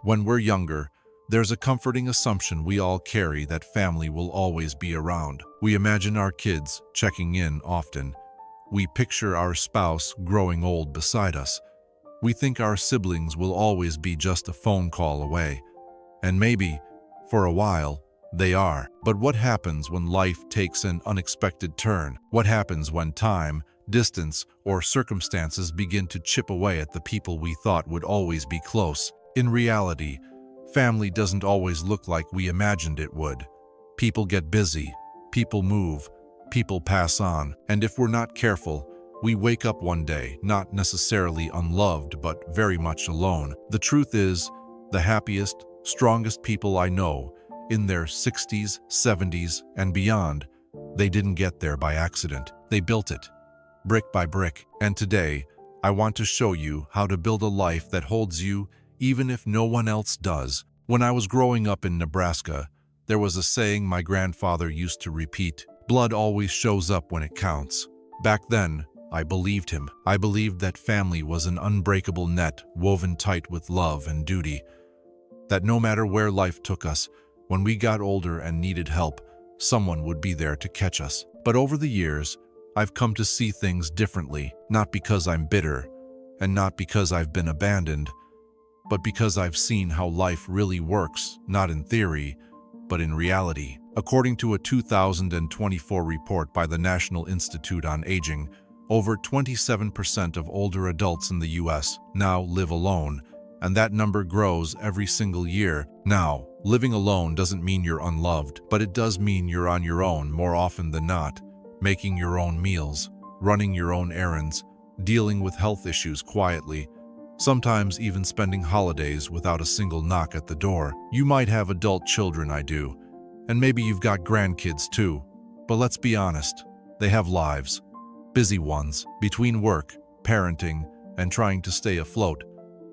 When we're younger, there's a comforting assumption we all carry that family will always be around. We imagine our kids checking in often. We picture our spouse growing old beside us. We think our siblings will always be just a phone call away. And maybe, for a while, they are. But what happens when life takes an unexpected turn? What happens when time, distance, or circumstances begin to chip away at the people we thought would always be close? In reality, family doesn't always look like we imagined it would. People get busy, people move, people pass on, and if we're not careful, we wake up one day not necessarily unloved but very much alone. The truth is, the happiest, strongest people I know, in their 60s, 70s, and beyond, they didn't get there by accident. They built it, brick by brick. And today, I want to show you how to build a life that holds you even if no one else does. When I was growing up in Nebraska, there was a saying my grandfather used to repeat: blood always shows up when it counts. Back then, I believed him. I believed that family was an unbreakable net woven tight with love and duty. That no matter where life took us, when we got older and needed help, someone would be there to catch us. But over the years, I've come to see things differently, not because I'm bitter, and not because I've been abandoned, but because I've seen how life really works, not in theory, but in reality. According to a 2024 report by the National Institute on Aging, over 27% of older adults in the U.S. now live alone, and that number grows every single year. Now, living alone doesn't mean you're unloved, but it does mean you're on your own more often than not, making your own meals, running your own errands, dealing with health issues quietly, sometimes even spending holidays without a single knock at the door. You might have adult children, I do, and maybe you've got grandkids too, but let's be honest, they have lives, busy ones, between work, parenting, and trying to stay afloat.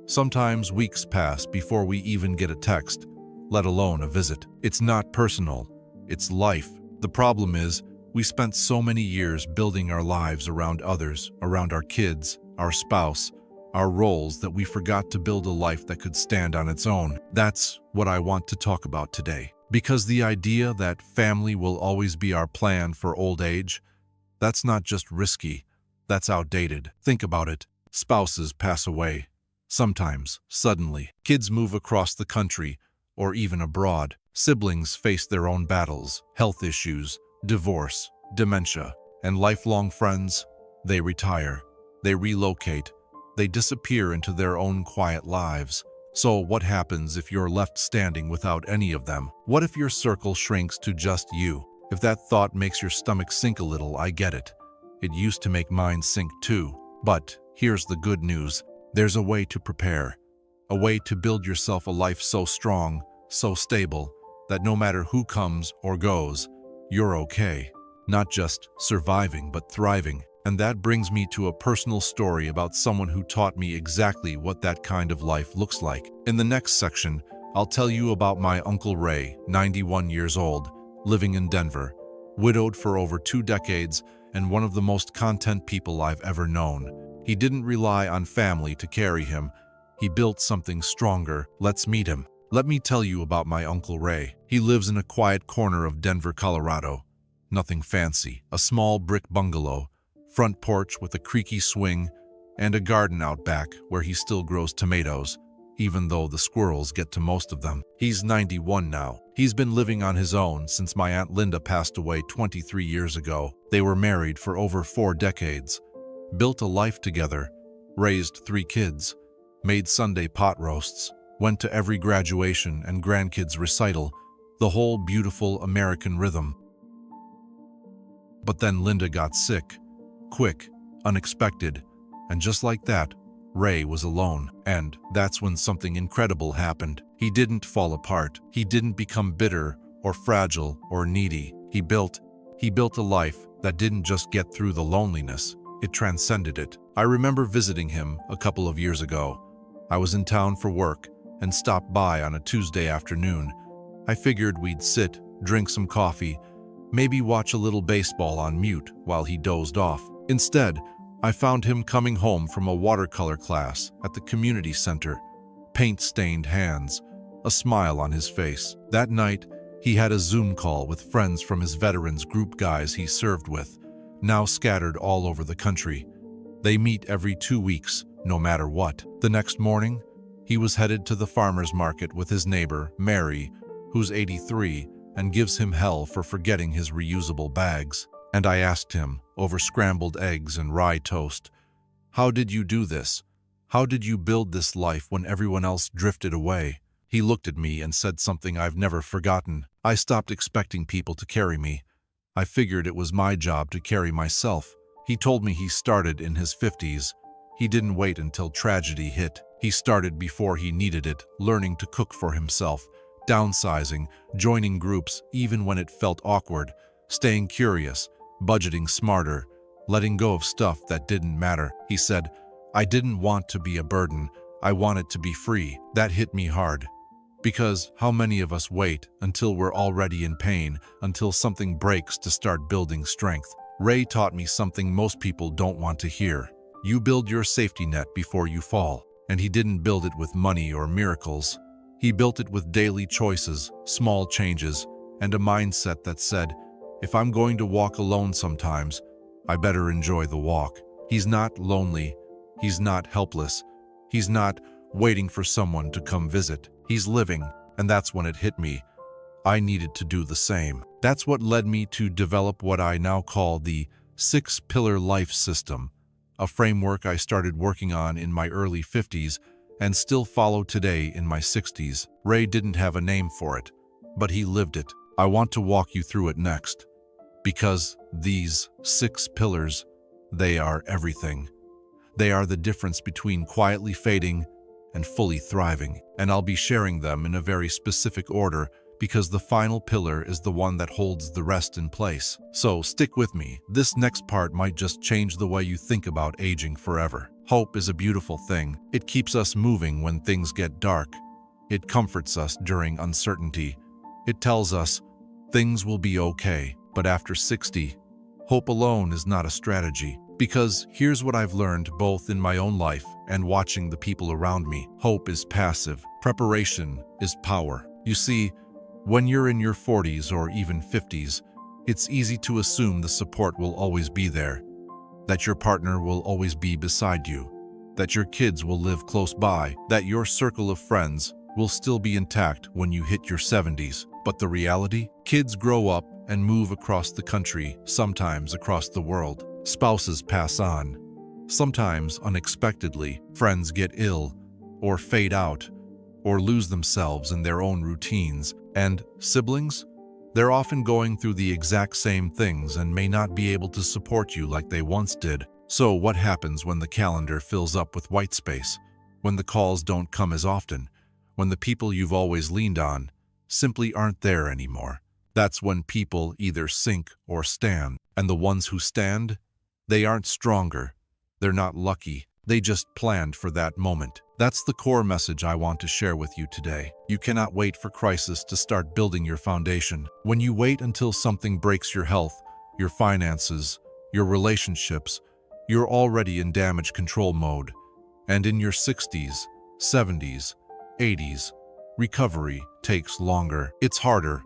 Sometimes weeks pass before we even get a text, let alone a visit. It's not personal, it's life. The problem is, we spent so many years building our lives around others, around our kids, our spouse, our roles, that we forgot to build a life that could stand on its own. That's what I want to talk about today. Because the idea that family will always be our plan for old age, that's not just risky, that's outdated. Think about it. Spouses pass away. Sometimes, suddenly. Kids move across the country, or even abroad. Siblings face their own battles, health issues, divorce, dementia, and lifelong friends. They retire, they relocate, they disappear into their own quiet lives. So what happens if you're left standing without any of them? What if your circle shrinks to just you? If that thought makes your stomach sink a little, I get it. It used to make mine sink too. But here's the good news. There's a way to prepare. A way to build yourself a life so strong, so stable, that no matter who comes or goes, you're okay. Not just surviving, but thriving. And that brings me to a personal story about someone who taught me exactly what that kind of life looks like. In the next section, I'll tell you about my Uncle Ray, 91 years old, living in Denver, widowed for over 2 decades, and one of the most content people I've ever known. He didn't rely on family to carry him. He built something stronger. Let's meet him. Let me tell you about my Uncle Ray. He lives in a quiet corner of Denver, Colorado. Nothing fancy. A small brick bungalow, front porch with a creaky swing, and a garden out back where he still grows tomatoes, even though the squirrels get to most of them. He's 91 now. He's been living on his own since my Aunt Linda passed away 23 years ago. They were married for over 4 decades, built a life together, raised 3 kids, made Sunday pot roasts, went to every graduation and grandkids recital, the whole beautiful American rhythm. But then Linda got sick. Quick, unexpected, and just like that, Ray was alone. And that's when something incredible happened. He didn't fall apart. He didn't become bitter or fragile or needy. He built a life that didn't just get through the loneliness, it transcended it. I remember visiting him a couple of years ago. I was in town for work and stopped by on a Tuesday afternoon. I figured we'd sit, drink some coffee, maybe watch a little baseball on mute while he dozed off. Instead, I found him coming home from a watercolor class at the community center, paint-stained hands, a smile on his face. That night, he had a Zoom call with friends from his veterans group guys he served with, now scattered all over the country. They meet every 2 weeks, no matter what. The next morning, he was headed to the farmer's market with his neighbor, Mary, who's 83, and gives him hell for forgetting his reusable bags. And I asked him, over scrambled eggs and rye toast, "How did you do this? How did you build this life when everyone else drifted away?" He looked at me and said something I've never forgotten. "I stopped expecting people to carry me. I figured it was my job to carry myself." He told me he started in his 50s. He didn't wait until tragedy hit. He started before he needed it, learning to cook for himself, downsizing, joining groups even when it felt awkward, staying curious, budgeting smarter, letting go of stuff that didn't matter. He said, "I didn't want to be a burden. I wanted to be free." That hit me hard. Because how many of us wait until we're already in pain, until something breaks to start building strength? Ray taught me something most people don't want to hear. You build your safety net before you fall. And he didn't build it with money or miracles. He built it with daily choices, small changes, and a mindset that said, if I'm going to walk alone sometimes, I better enjoy the walk. He's not lonely. He's not helpless. He's not waiting for someone to come visit. He's living, and that's when it hit me. I needed to do the same. That's what led me to develop what I now call the 6-Pillar Life System, a framework I started working on in my early 50s and still follow today in my 60s. Ray didn't have a name for it, but he lived it. I want to walk you through it next, because these 6 pillars, they are everything. They are the difference between quietly fading and fully thriving, and I'll be sharing them in a very specific order because the final pillar is the one that holds the rest in place. So stick with me. This next part might just change the way you think about aging forever. Hope is a beautiful thing. It keeps us moving when things get dark. It comforts us during uncertainty. It tells us things will be okay. But after 60, hope alone is not a strategy. Because here's what I've learned both in my own life and watching the people around me. Hope is passive. Preparation is power. You see, when you're in your 40s or even 50s, it's easy to assume the support will always be there, that your partner will always be beside you, that your kids will live close by, that your circle of friends will still be intact when you hit your 70s. But the reality? Kids grow up and move across the country, sometimes across the world. Spouses pass on, sometimes unexpectedly. Friends get ill, or fade out, or lose themselves in their own routines. And siblings? They're often going through the exact same things and may not be able to support you like they once did. So what happens when the calendar fills up with white space? When the calls don't come as often? When the people you've always leaned on simply aren't there anymore? That's when people either sink or stand. And the ones who stand, they aren't stronger. They're not lucky. They just planned for that moment. That's the core message I want to share with you today. You cannot wait for crisis to start building your foundation. When you wait until something breaks your health, your finances, your relationships, you're already in damage control mode. And in your 60s, 70s, 80s, recovery takes longer. It's harder.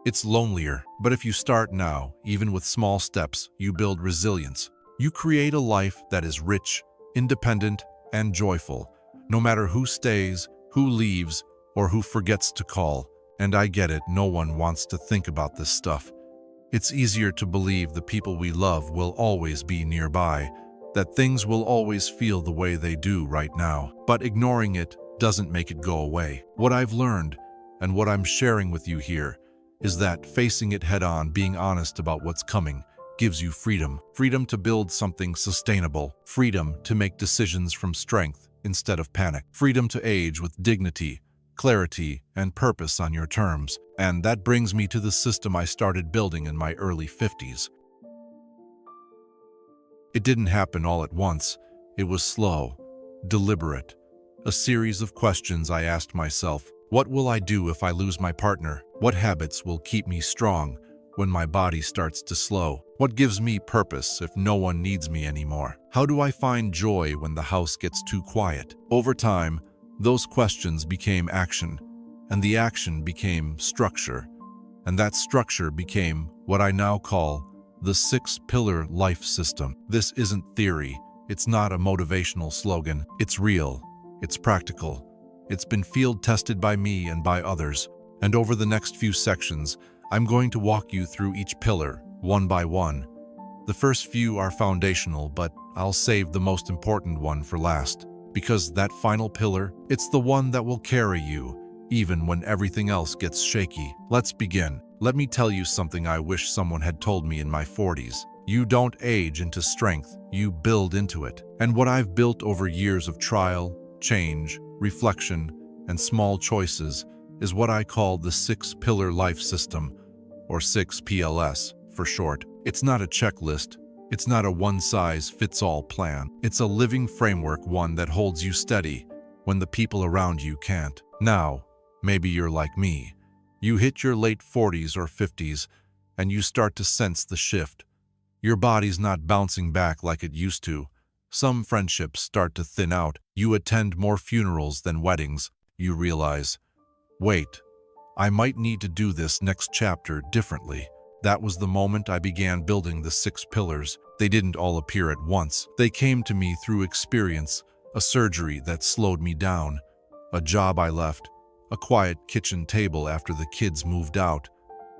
It's lonelier. But if you start now, even with small steps, you build resilience. You create a life that is rich, independent, and joyful, no matter who stays, who leaves, or who forgets to call. And I get it, no one wants to think about this stuff. It's easier to believe the people we love will always be nearby, that things will always feel the way they do right now. But ignoring it doesn't make it go away. What I've learned, and what I'm sharing with you here, is that facing it head-on, being honest about what's coming, gives you freedom. Freedom to build something sustainable. Freedom to make decisions from strength instead of panic. Freedom to age with dignity, clarity, and purpose on your terms. And that brings me to the system I started building in my early 50s. It didn't happen all at once. It was slow, deliberate. A series of questions I asked myself. What will I do if I lose my partner? What habits will keep me strong when my body starts to slow? What gives me purpose if no one needs me anymore? How do I find joy when the house gets too quiet? Over time, Those questions became action, and the action became structure, and that structure became what I now call the 6-pillar life system. This isn't theory, it's not a motivational slogan, it's real, it's practical, it's been field tested by me and by others, and over the next few sections, I'm going to walk you through each pillar, one by one. The first few are foundational, but I'll save the most important one for last, because that final pillar, it's the one that will carry you, even when everything else gets shaky. Let's begin. Let me tell you something I wish someone had told me in my 40s. You don't age into strength, you build into it. And what I've built over years of trial, change, reflection, and small choices is what I call the 6-pillar life system, or 6PLS for short. It's not a checklist. It's not a one-size-fits-all plan. It's a living framework, one that holds you steady when the people around you can't. Now, maybe you're like me. You hit your late 40s or 50s, and you start to sense the shift. Your body's not bouncing back like it used to. Some friendships start to thin out. You attend more funerals than weddings. You realize, wait, I might need to do this next chapter differently. That was the moment I began building the 6 pillars. They didn't all appear at once. They came to me through experience, a surgery that slowed me down, a job I left, a quiet kitchen table after the kids moved out,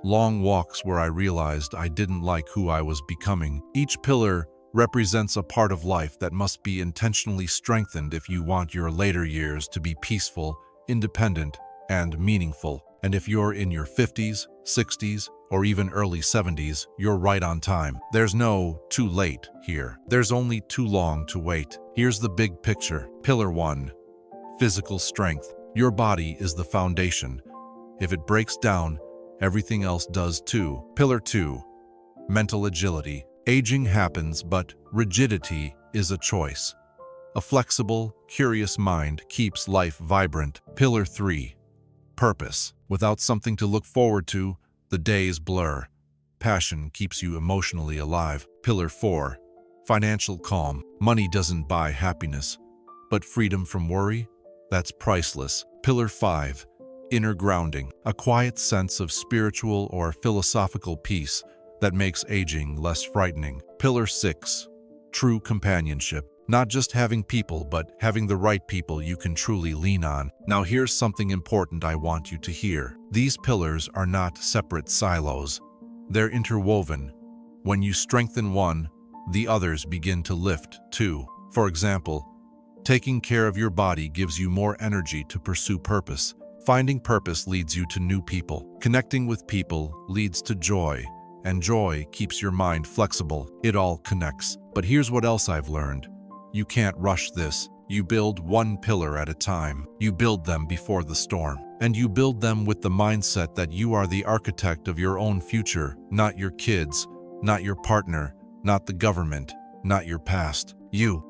long walks where I realized I didn't like who I was becoming. Each pillar represents a part of life that must be intentionally strengthened if you want your later years to be peaceful, independent, and meaningful. And if you're in your 50s, 60s, or even early 70s, you're right on time. There's no too late here. There's only too long to wait. Here's the big picture. Pillar 1, physical strength. Your body is the foundation. If it breaks down, everything else does too. Pillar 2, mental agility. Aging happens, but rigidity is a choice. A flexible, curious mind keeps life vibrant. Pillar 3, purpose. Without something to look forward to, the days blur. Passion keeps you emotionally alive. Pillar 4, financial calm. Money doesn't buy happiness, but freedom from worry, that's priceless. Pillar 5, inner grounding. A quiet sense of spiritual or philosophical peace that makes aging less frightening. Pillar 6, true companionship. Not just having people, but having the right people you can truly lean on. Now here's something important I want you to hear. These pillars are not separate silos. They're interwoven. When you strengthen one, the others begin to lift too. For example, taking care of your body gives you more energy to pursue purpose. Finding purpose leads you to new people. Connecting with people leads to joy, and joy keeps your mind flexible. It all connects. But here's what else I've learned. You can't rush this. You build one pillar at a time. You build them before the storm. And you build them with the mindset that you are the architect of your own future, not your kids, not your partner, not the government, not your past. You.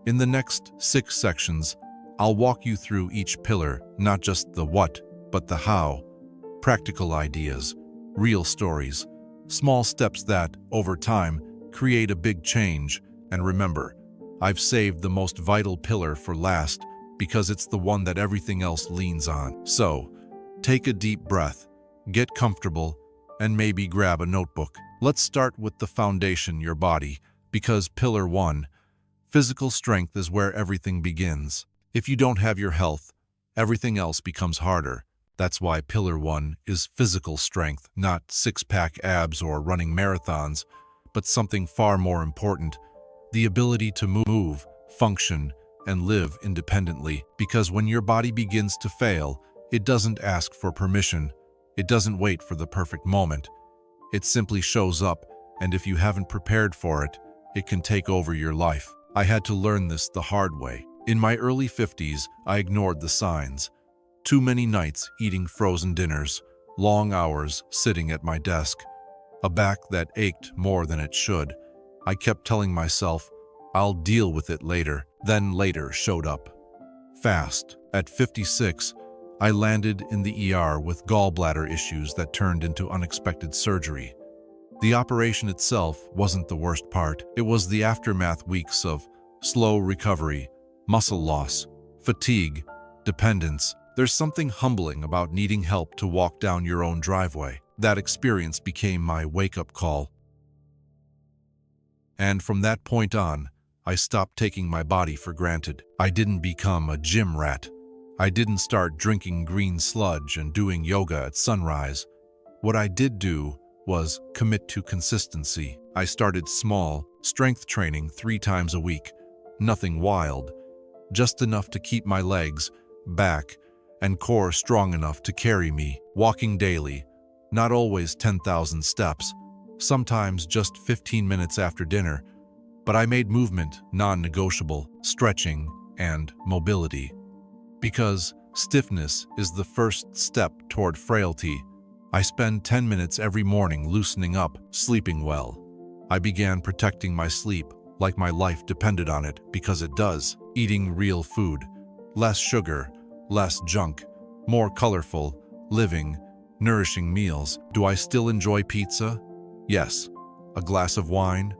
In the next 6 sections, I'll walk you through each pillar, not just the what, but the how. Practical ideas, real stories, small steps that, over time, create a big change. And remember, I've saved the most vital pillar for last because it's the one that everything else leans on. So, take a deep breath, get comfortable, and maybe grab a notebook. Let's start with the foundation, your body, because pillar 1, physical strength, is where everything begins. If you don't have your health, everything else becomes harder. That's why pillar 1 is physical strength, not six-pack abs or running marathons, but something far more important, the ability to move, function, and live independently. Because when your body begins to fail, it doesn't ask for permission. It doesn't wait for the perfect moment. It simply shows up, and if you haven't prepared for it, it can take over your life. I had to learn this the hard way. In my early 50s, I ignored the signs. Too many nights eating frozen dinners, long hours sitting at my desk, a back that ached more than it should. I kept telling myself, I'll deal with it later. Then later showed up. Fast. At 56, I landed in the ER with gallbladder issues that turned into unexpected surgery. The operation itself wasn't the worst part. It was the aftermath, weeks of slow recovery, muscle loss, fatigue, dependence. There's something humbling about needing help to walk down your own driveway. That experience became my wake-up call. And from that point on, I stopped taking my body for granted. I didn't become a gym rat. I didn't start drinking green sludge and doing yoga at sunrise. What I did do was commit to consistency. I started small, strength training 3 times a week. Nothing wild, just enough to keep my legs, back, and core strong enough to carry me. Walking daily, not always 10,000 steps, sometimes just 15 minutes after dinner, but I made movement non-negotiable, stretching, and mobility. Because stiffness is the first step toward frailty, I spend 10 minutes every morning loosening up, sleeping well. I began protecting my sleep like my life depended on it, because it does. Eating real food, less sugar, less junk, more colorful, living, nourishing meals. Do I still enjoy pizza? Yes. A glass of wine?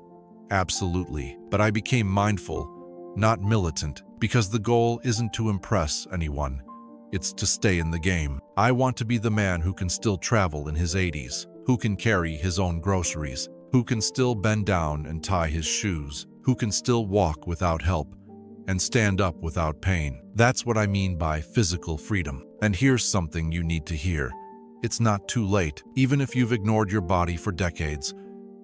Absolutely. But I became mindful, not militant, because the goal isn't to impress anyone. It's to stay in the game. I want to be the man who can still travel in his 80s, who can carry his own groceries, who can still bend down and tie his shoes, who can still walk without help and stand up without pain. That's what I mean by physical freedom. And here's something you need to hear. It's not too late. Even if you've ignored your body for decades,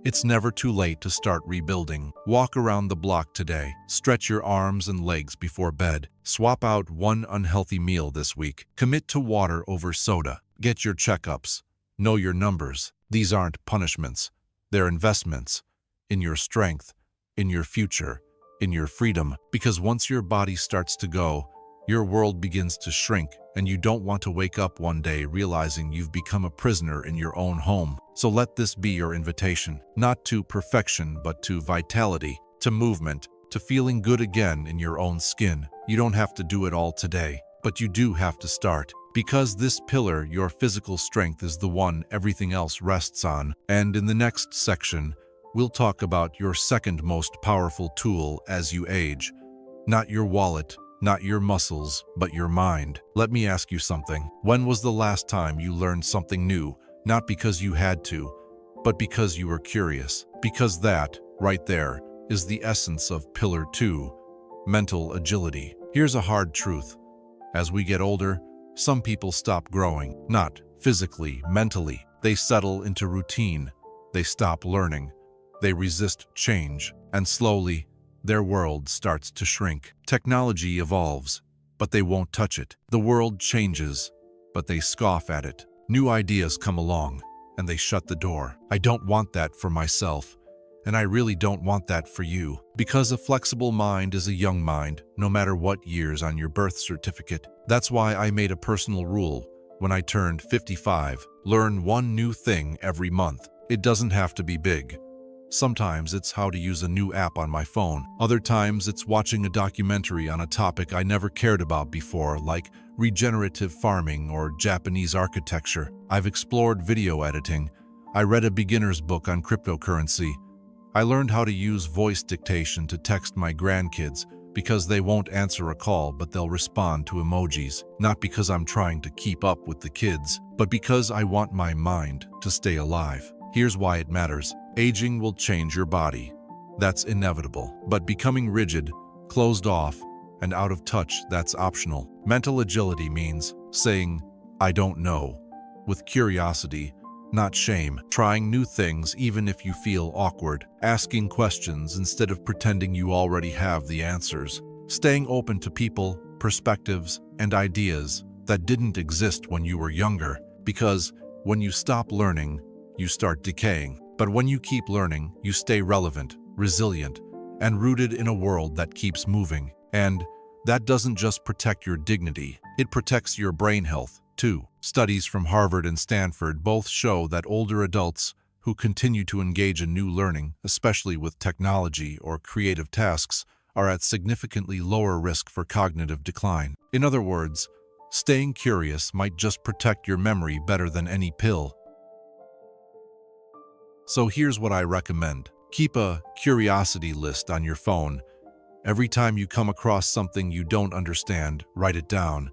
it's never too late to start rebuilding. Walk around the block today. Stretch your arms and legs before bed. Swap out one unhealthy meal this week. Commit to water over soda. Get your checkups. Know your numbers. These aren't punishments. They're investments in your strength, in your future, in your freedom. Because once your body starts to go, your world begins to shrink, and you don't want to wake up one day realizing you've become a prisoner in your own home. So let this be your invitation, not to perfection, but to vitality, to movement, to feeling good again in your own skin. You don't have to do it all today, but you do have to start. Because this pillar, your physical strength, is the one everything else rests on. And in the next section, we'll talk about your second most powerful tool as you age. Not your wallet, not your muscles, but your mind. Let me ask you something. When was the last time you learned something new, not because you had to, but because you were curious? Because that, right there, is the essence of Pillar 2, mental agility. Here's a hard truth. As we get older, some people stop growing, not physically, mentally. They settle into routine. They stop learning. They resist change. And slowly, their world starts to shrink. Technology evolves, but they won't touch it. The world changes, but they scoff at it. New ideas come along, and they shut the door. I don't want that for myself, and I really don't want that for you. Because a flexible mind is a young mind, no matter what years on your birth certificate. That's why I made a personal rule. When I turned 55, learn one new thing every month. It doesn't have to be big. Sometimes it's how to use a new app on my phone. Other times it's watching a documentary on a topic I never cared about before, like regenerative farming or Japanese architecture. I've explored video editing. I read a beginner's book on cryptocurrency. I learned how to use voice dictation to text my grandkids, because they won't answer a call but they'll respond to emojis. Not because I'm trying to keep up with the kids, but because I want my mind to stay alive. Here's why it matters. Aging will change your body. That's inevitable. But becoming rigid, closed off, and out of touch, that's optional. Mental agility means saying, I don't know, with curiosity, not shame. Trying new things even if you feel awkward. Asking questions instead of pretending you already have the answers. Staying open to people, perspectives, and ideas that didn't exist when you were younger. Because when you stop learning, you start decaying. But when you keep learning, you stay relevant, resilient, and rooted in a world that keeps moving. And that doesn't just protect your dignity, it protects your brain health, too. Studies from Harvard and Stanford both show that older adults who continue to engage in new learning, especially with technology or creative tasks, are at significantly lower risk for cognitive decline. In other words, staying curious might just protect your memory better than any pill. So here's what I recommend. Keep a curiosity list on your phone. Every time you come across something you don't understand, write it down.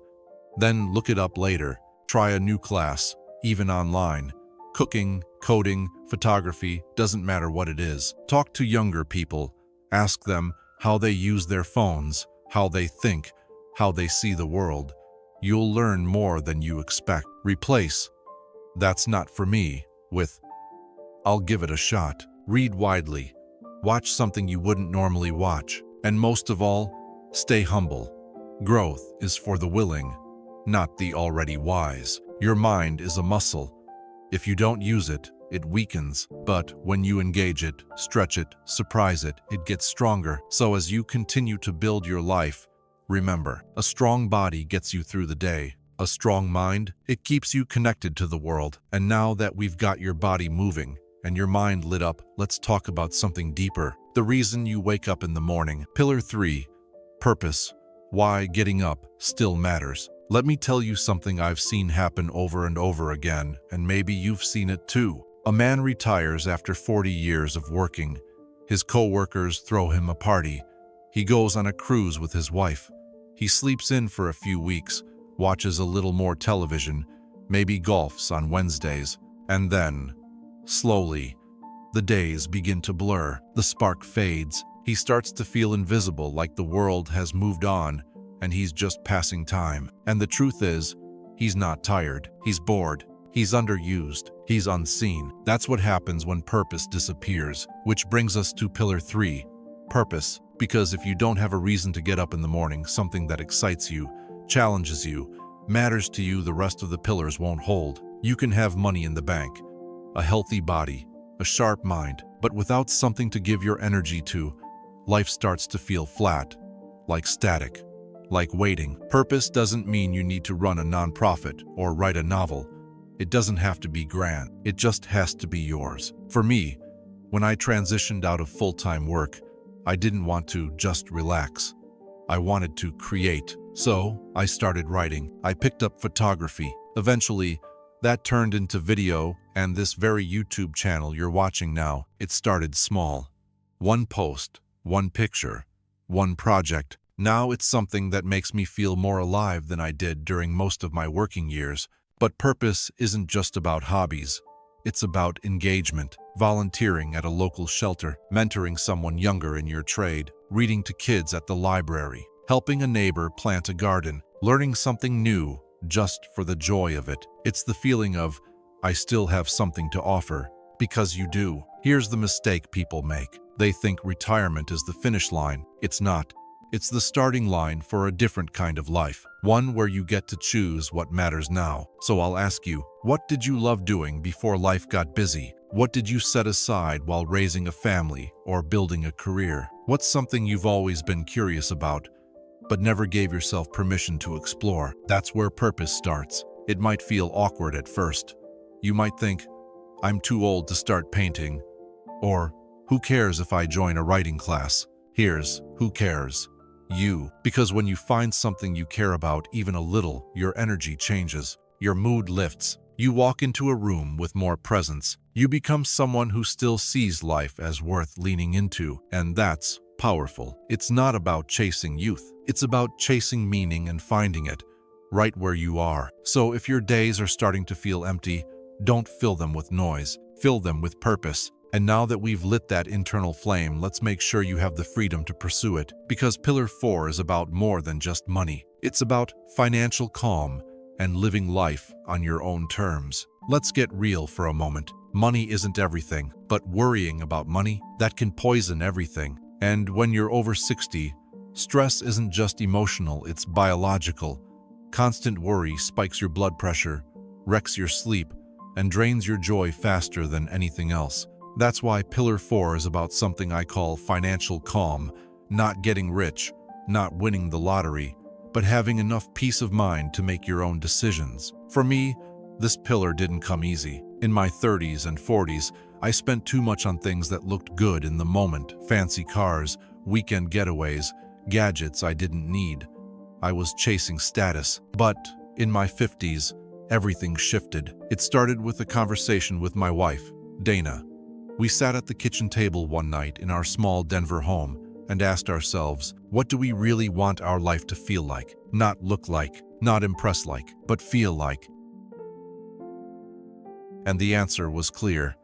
Then look it up later. Try a new class, even online. Cooking, coding, photography, doesn't matter what it is. Talk to younger people. Ask them how they use their phones, how they think, how they see the world. You'll learn more than you expect. Replace "that's not for me" with "I'll give it a shot." Read widely. Watch something you wouldn't normally watch. And most of all, stay humble. Growth is for the willing, not the already wise. Your mind is a muscle. If you don't use it, it weakens. But when you engage it, stretch it, surprise it, it gets stronger. So as you continue to build your life, remember, a strong body gets you through the day. A strong mind, it keeps you connected to the world. And now that we've got your body moving and your mind lit up, let's talk about something deeper. The reason you wake up in the morning. Pillar 3, purpose. Why getting up still matters. Let me tell you something I've seen happen over and over again, and maybe you've seen it too. A man retires after 40 years of working. His co-workers throw him a party. He goes on a cruise with his wife. He sleeps in for a few weeks, watches a little more television, maybe golfs on Wednesdays, and then, slowly, the days begin to blur. The spark fades. He starts to feel invisible, like the world has moved on, and he's just passing time. And the truth is, he's not tired. He's bored. He's underused. He's unseen. That's what happens when purpose disappears. Which brings us to pillar 3, purpose. Because if you don't have a reason to get up in the morning, something that excites you, challenges you, matters to you, the rest of the pillars won't hold. You can have money in the bank, a healthy body, a sharp mind, but without something to give your energy to, life starts to feel flat, like static, like waiting. Purpose doesn't mean you need to run a nonprofit or write a novel. It doesn't have to be grand. It just has to be yours. For me, when I transitioned out of full-time work, I didn't want to just relax. I wanted to create. So I started writing. I picked up photography. Eventually, that turned into video, and this very YouTube channel you're watching now. It started small. One post, one picture, one project. Now it's something that makes me feel more alive than I did during most of my working years. But purpose isn't just about hobbies. It's about engagement, volunteering at a local shelter, mentoring someone younger in your trade, reading to kids at the library, helping a neighbor plant a garden, learning something new just for the joy of it. It's the feeling of, I still have something to offer, because you do. Here's the mistake people make. They think retirement is the finish line. It's not. It's the starting line for a different kind of life, one where you get to choose what matters now. So I'll ask you, what did you love doing before life got busy? What did you set aside while raising a family or building a career? What's something you've always been curious about, but never gave yourself permission to explore? That's where purpose starts. It might feel awkward at first. You might think, I'm too old to start painting, or who cares if I join a writing class? Here's who cares. You. Because when you find something you care about even a little, your energy changes. Your mood lifts. You walk into a room with more presence. You become someone who still sees life as worth leaning into. And that's powerful. It's not about chasing youth. It's about chasing meaning and finding it right where you are. So if your days are starting to feel empty, don't fill them with noise. Fill them with purpose. And now that we've lit that internal flame, let's make sure you have the freedom to pursue it. Because pillar 4 is about more than just money. It's about financial calm and living life on your own terms. Let's get real for a moment. Money isn't everything, but worrying about money, that can poison everything. And when you're over 60, stress isn't just emotional, it's biological. Constant worry spikes your blood pressure, wrecks your sleep, and drains your joy faster than anything else. That's why pillar 4 is about something I call financial calm, not getting rich, not winning the lottery, but having enough peace of mind to make your own decisions. For me, this pillar didn't come easy. In my 30s and 40s, I spent too much on things that looked good in the moment: fancy cars, weekend getaways, gadgets I didn't need. I was chasing status. But in my 50s, everything shifted. It started with a conversation with my wife, Dana. We sat at the kitchen table one night in our small Denver home and asked ourselves, what do we really want our life to feel like, not look like? Not impress like, but feel like. And the answer was clear.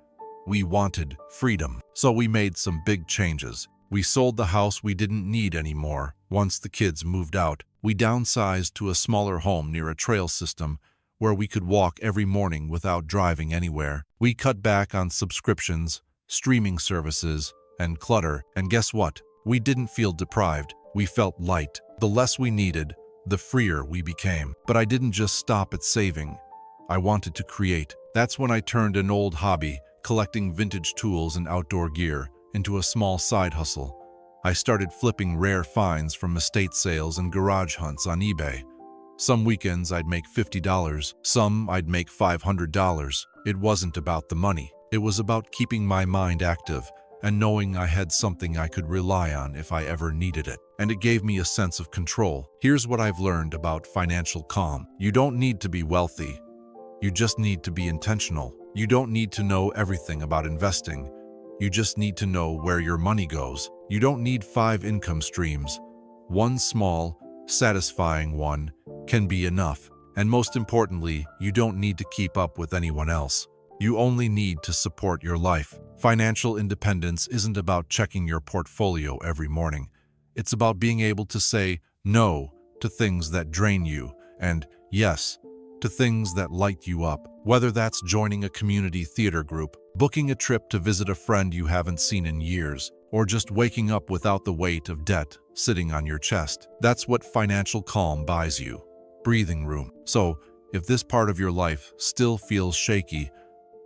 We wanted freedom. So we made some big changes. We sold the house we didn't need anymore. Once the kids moved out, we downsized to a smaller home near a trail system where we could walk every morning without driving anywhere. We cut back on subscriptions, streaming services, and clutter. And guess what? We didn't feel deprived. We felt light. The less we needed, the freer we became. But I didn't just stop at saving. I wanted to create. That's when I turned an old hobby, collecting vintage tools and outdoor gear, into a small side hustle. I started flipping rare finds from estate sales and garage hunts on eBay. Some weekends I'd make $50, some I'd make $500. It wasn't about the money. It was about keeping my mind active and knowing I had something I could rely on if I ever needed it. And it gave me a sense of control. Here's what I've learned about financial calm. You don't need to be wealthy. You just need to be intentional. You don't need to know everything about investing. You just need to know where your money goes. You don't need 5 income streams. One small, satisfying one can be enough. And most importantly, you don't need to keep up with anyone else. You only need to support your life. Financial independence isn't about checking your portfolio every morning. It's about being able to say no to things that drain you and yes to things that light you up. Whether that's joining a community theater group, booking a trip to visit a friend you haven't seen in years, or just waking up without the weight of debt sitting on your chest. That's what financial calm buys you. Breathing room. So, if this part of your life still feels shaky,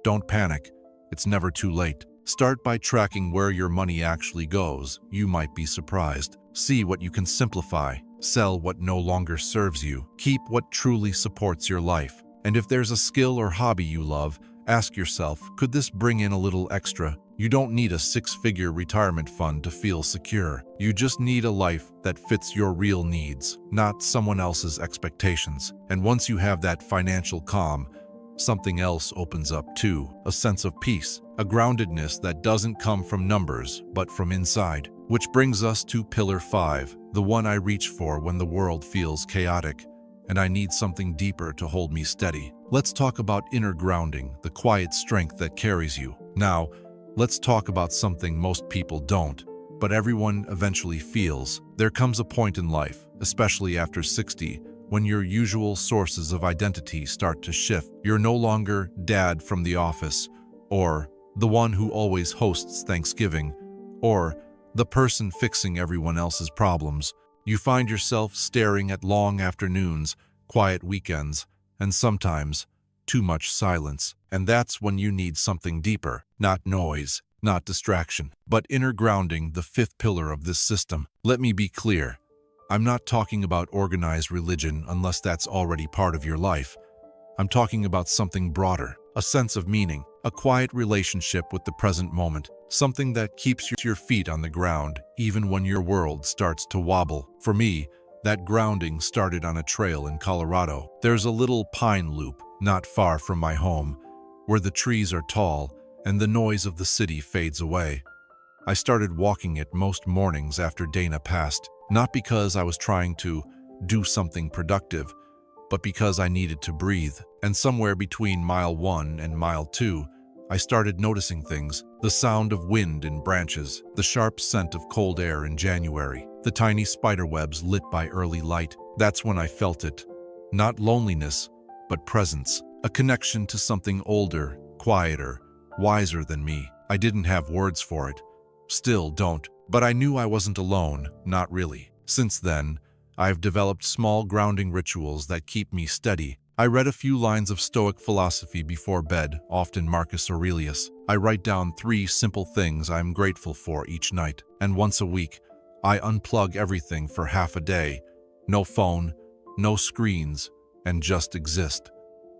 don't panic. It's never too late. Start by tracking where your money actually goes. You might be surprised. See what you can simplify. Sell what no longer serves you. Keep what truly supports your life. And if there's a skill or hobby you love, ask yourself, could this bring in a little extra? You don't need a 6-figure retirement fund to feel secure. You just need a life that fits your real needs, not someone else's expectations. And once you have that financial calm, something else opens up too, a sense of peace, a groundedness that doesn't come from numbers, but from inside. Which brings us to Pillar 5, the one I reach for when the world feels chaotic, and I need something deeper to hold me steady. Let's talk about inner grounding, the quiet strength that carries you. Now, let's talk about something most people don't, but everyone eventually feels. There comes a point in life, especially after 60, when your usual sources of identity start to shift. You're no longer dad from the office, or the one who always hosts Thanksgiving, or the person fixing everyone else's problems. You find yourself staring at long afternoons, quiet weekends, and sometimes too much silence. And that's when you need something deeper, not noise, not distraction, but inner grounding, the 5th pillar of this system. Let me be clear. I'm not talking about organized religion unless that's already part of your life. I'm talking about something broader, a sense of meaning, a quiet relationship with the present moment, something that keeps your feet on the ground even when your world starts to wobble. For me, that grounding started on a trail in Colorado. There's a little pine loop not far from my home, where the trees are tall and the noise of the city fades away. I started walking it most mornings after Dana passed, not because I was trying to do something productive, but because I needed to breathe. And somewhere between mile 1 and mile 2, I started noticing things. The sound of wind in branches, the sharp scent of cold air in January, the tiny spiderwebs lit by early light. That's when I felt it. Not loneliness, but presence. A connection to something older, quieter, wiser than me. I didn't have words for it. Still don't. But I knew I wasn't alone, not really. Since then, I've developed small grounding rituals that keep me steady. I read a few lines of Stoic philosophy before bed, often Marcus Aurelius. I write down 3 simple things I'm grateful for each night. And once a week, I unplug everything for half a day. No phone, no screens, and just exist.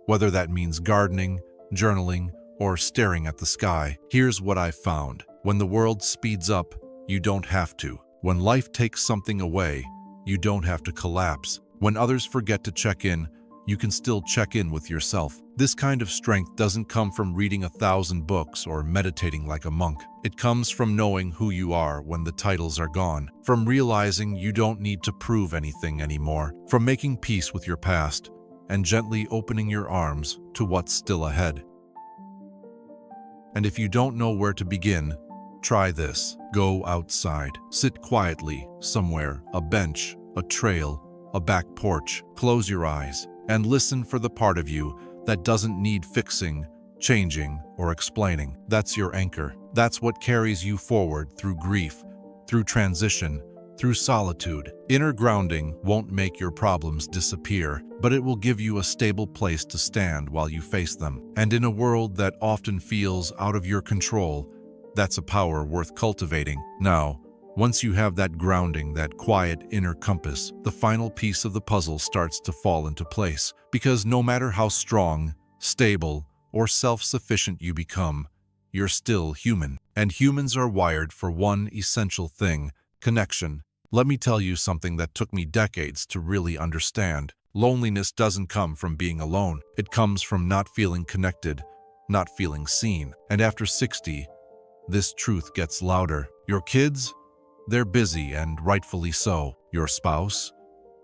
Whether that means gardening, journaling, or staring at the sky. Here's what I've found. When the world speeds up, you don't have to. When life takes something away, you don't have to collapse. When others forget to check in, you can still check in with yourself. This kind of strength doesn't come from reading 1,000 books or meditating like a monk. It comes from knowing who you are when the titles are gone, from realizing you don't need to prove anything anymore, from making peace with your past and gently opening your arms to what's still ahead. And if you don't know where to begin, try this. Go outside. Sit quietly somewhere, a bench, a trail, a back porch. Close your eyes and listen for the part of you that doesn't need fixing, changing, or explaining. That's your anchor. That's what carries you forward through grief, through transition, through solitude. Inner grounding won't make your problems disappear, but it will give you a stable place to stand while you face them. And in a world that often feels out of your control, that's a power worth cultivating. Now, once you have that grounding, that quiet inner compass, the final piece of the puzzle starts to fall into place. Because no matter how strong, stable, or self-sufficient you become, you're still human. And humans are wired for one essential thing: connection. Let me tell you something that took me decades to really understand. Loneliness doesn't come from being alone. It comes from not feeling connected, not feeling seen. And after 60, this truth gets louder. Your kids? They're busy, and rightfully so. Your spouse?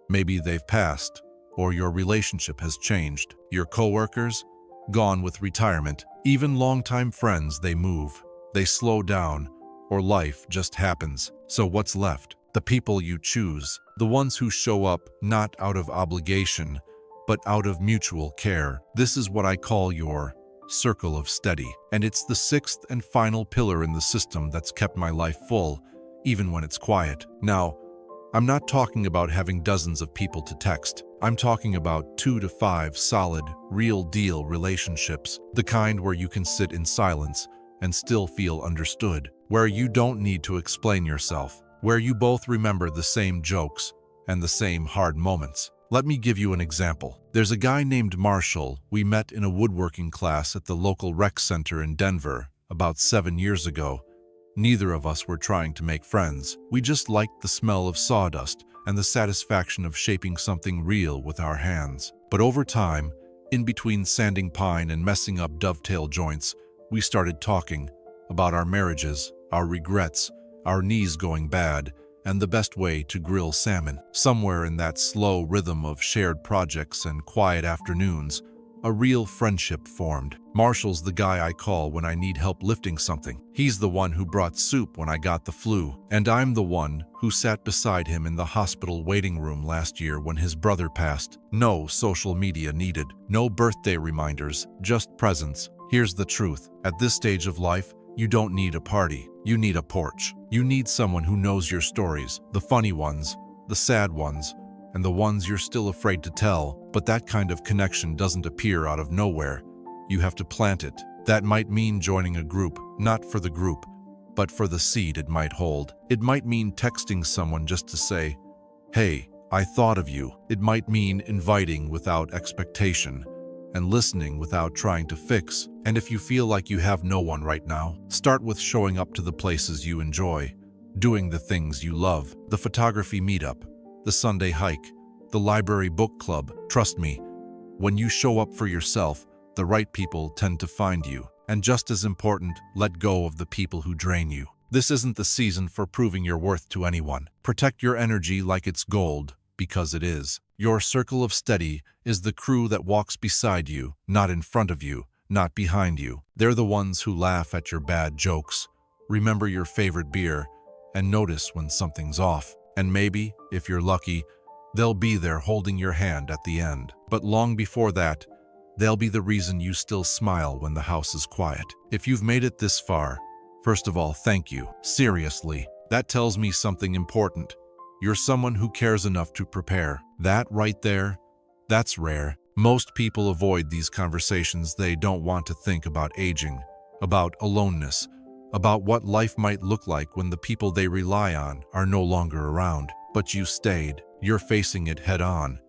Maybe they've passed, or your relationship has changed. Your coworkers? Gone with retirement. Even longtime friends, they move, they slow down, or life just happens. So what's left? The people you choose, the ones who show up not out of obligation, but out of mutual care. This is what I call your circle of steady. And it's the sixth and final pillar in the system that's kept my life full, even when it's quiet. Now, I'm not talking about having dozens of people to text. I'm talking about 2 to 5 solid, real-deal relationships, the kind where you can sit in silence and still feel understood, where you don't need to explain yourself, where you both remember the same jokes and the same hard moments. Let me give you an example. There's a guy named Marshall we met in a woodworking class at the local rec center in Denver about 7 years ago. Neither of us were trying to make friends. We just liked the smell of sawdust and the satisfaction of shaping something real with our hands. But over time, in between sanding pine and messing up dovetail joints, we started talking about our marriages, our regrets, our knees going bad, and the best way to grill salmon. Somewhere in that slow rhythm of shared projects and quiet afternoons, a real friendship formed. Marshall's the guy I call when I need help lifting something. He's the one who brought soup when I got the flu. And I'm the one who sat beside him in the hospital waiting room last year when his brother passed. No social media needed, no birthday reminders, just presence. Here's the truth. At this stage of life, you don't need a party. You need a porch. You need someone who knows your stories, the funny ones, the sad ones, and the ones you're still afraid to tell. But that kind of connection doesn't appear out of nowhere. You have to plant it. That might mean joining a group, not for the group, but for the seed it might hold. It might mean texting someone just to say, "Hey, I thought of you." It might mean inviting without expectation and listening without trying to fix. And if you feel like you have no one right now, start with showing up to the places you enjoy, doing the things you love, the photography meetup, the Sunday hike, the library book club. Trust me, when you show up for yourself, the right people tend to find you. And just as important, let go of the people who drain you. This isn't the season for proving your worth to anyone. Protect your energy like it's gold, because it is. Your circle of steady is the crew that walks beside you, not in front of you, not behind you. They're the ones who laugh at your bad jokes, remember your favorite beer, and notice when something's off. And maybe, if you're lucky, they'll be there holding your hand at the end. But long before that, they'll be the reason you still smile when the house is quiet. If you've made it this far, first of all, thank you. Seriously, that tells me something important. You're someone who cares enough to prepare. That right there, that's rare. Most people avoid these conversations. They don't want to think about aging, about aloneness, about what life might look like when the people they rely on are no longer around. But you stayed. You're facing it head on.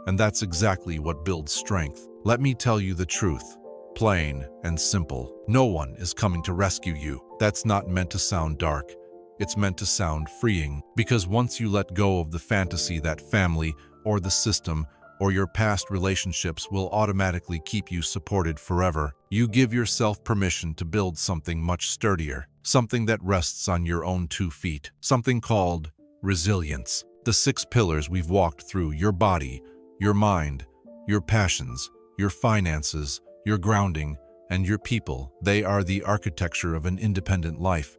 And that's exactly what builds strength. Let me tell you the truth, plain and simple. No one is coming to rescue you. That's not meant to sound dark. It's meant to sound freeing, because once you let go of the fantasy that family or the system or your past relationships will automatically keep you supported forever. You give yourself permission to build something much sturdier, something that rests on your own 2 feet, something called resilience. The 6 pillars we've walked through: your body, your mind, your passions, your finances, your grounding, and your people. They are the architecture of an independent life.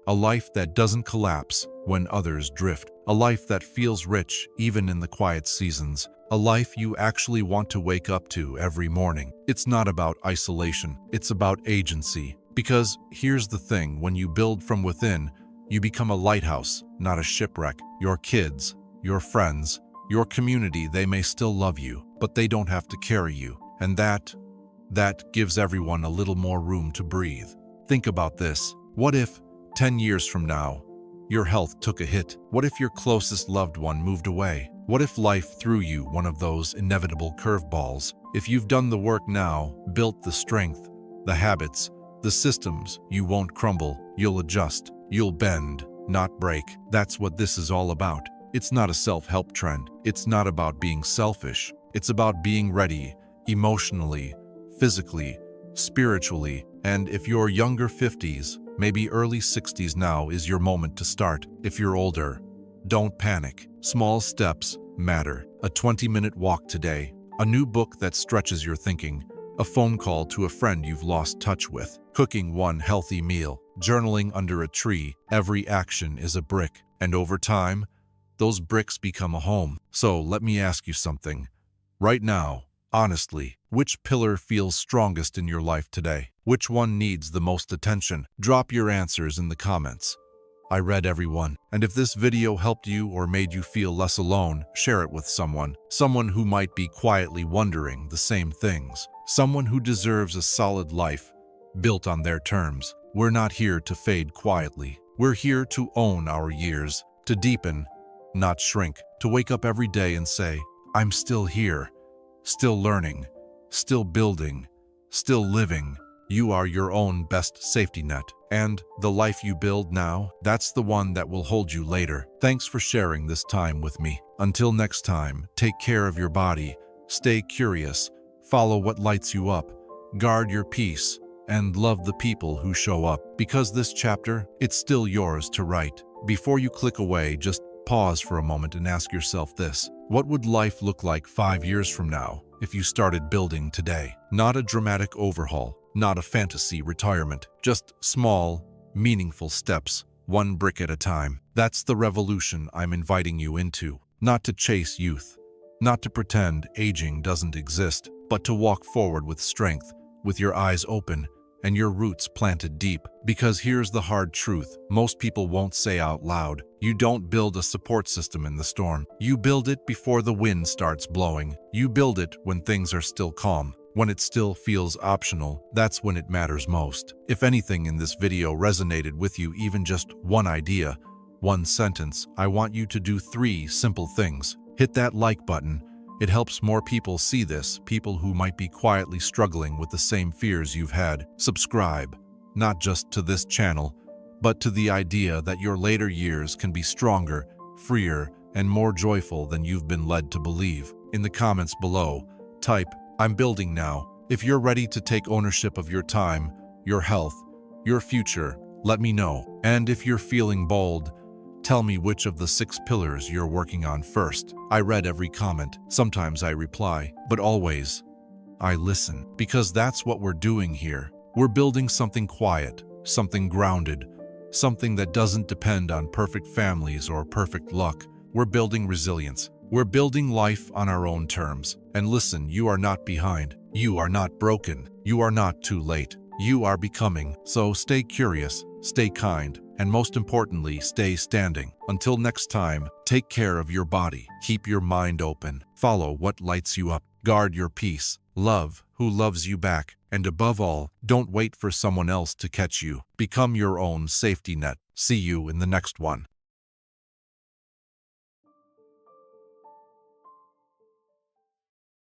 A life that doesn't collapse when others drift. A life that feels rich even in the quiet seasons. A life you actually want to wake up to every morning. It's not about isolation, it's about agency. Because here's the thing, when you build from within, you become a lighthouse, not a shipwreck. Your kids, your friends, your community, they may still love you, but they don't have to carry you. And that gives everyone a little more room to breathe. Think about this. What if 10 years from now, your health took a hit? What if your closest loved one moved away? What if life threw you one of those inevitable curveballs? If you've done the work now, built the strength, the habits, the systems, you won't crumble, you'll adjust, you'll bend, not break. That's what this is all about. It's not a self-help trend. It's not about being selfish. It's about being ready, emotionally, physically, spiritually. And if you're younger 50s, maybe early 60s, now is your moment to start. If you're older, don't panic. Small steps matter. A 20-minute walk today, a new book that stretches your thinking, a phone call to a friend you've lost touch with, cooking one healthy meal, journaling under a tree. Every action is a brick, and over time, those bricks become a home. So let me ask you something. Right now, honestly, which pillar feels strongest in your life today? Which one needs the most attention? Drop your answers in the comments. I read everyone. And if this video helped you or made you feel less alone, share it with someone who might be quietly wondering the same things. Someone who deserves a solid life, built on their terms. We're not here to fade quietly. We're here to own our years, to deepen, not shrink, to wake up every day and say, I'm still here, still learning, still building, still living. You are your own best safety net. And the life you build now, that's the one that will hold you later. Thanks for sharing this time with me. Until next time, take care of your body, stay curious, follow what lights you up, guard your peace, and love the people who show up. Because this chapter, it's still yours to write. Before you click away, just pause for a moment and ask yourself this. What would life look like 5 years from now if you started building today? Not a dramatic overhaul, not a fantasy retirement, just small, meaningful steps, one brick at a time. That's the revolution I'm inviting you into. Not to chase youth, not to pretend aging doesn't exist, but to walk forward with strength, with your eyes open and your roots planted deep. Because here's the hard truth, most people won't say out loud. You don't build a support system in the storm. You build it before the wind starts blowing. You build it when things are still calm. When it still feels optional, that's when it matters most. If anything in this video resonated with you, even just one idea, one sentence, I want you to do 3 simple things. Hit that like button. It helps more people see this, people who might be quietly struggling with the same fears you've had. Subscribe, not just to this channel, but to the idea that your later years can be stronger, freer, and more joyful than you've been led to believe. In the comments below, type, I'm building now. If you're ready to take ownership of your time, your health, your future, let me know. And if you're feeling bold, tell me which of the 6 pillars you're working on first. I read every comment. Sometimes I reply, but always, I listen. Because that's what we're doing here. We're building something quiet, something grounded, something that doesn't depend on perfect families or perfect luck. We're building resilience. We're building life on our own terms. And listen, you are not behind. You are not broken. You are not too late. You are becoming. So stay curious, stay kind, and most importantly, stay standing. Until next time, take care of your body. Keep your mind open. Follow what lights you up. Guard your peace. Love who loves you back. And above all, don't wait for someone else to catch you. Become your own safety net. See you in the next one.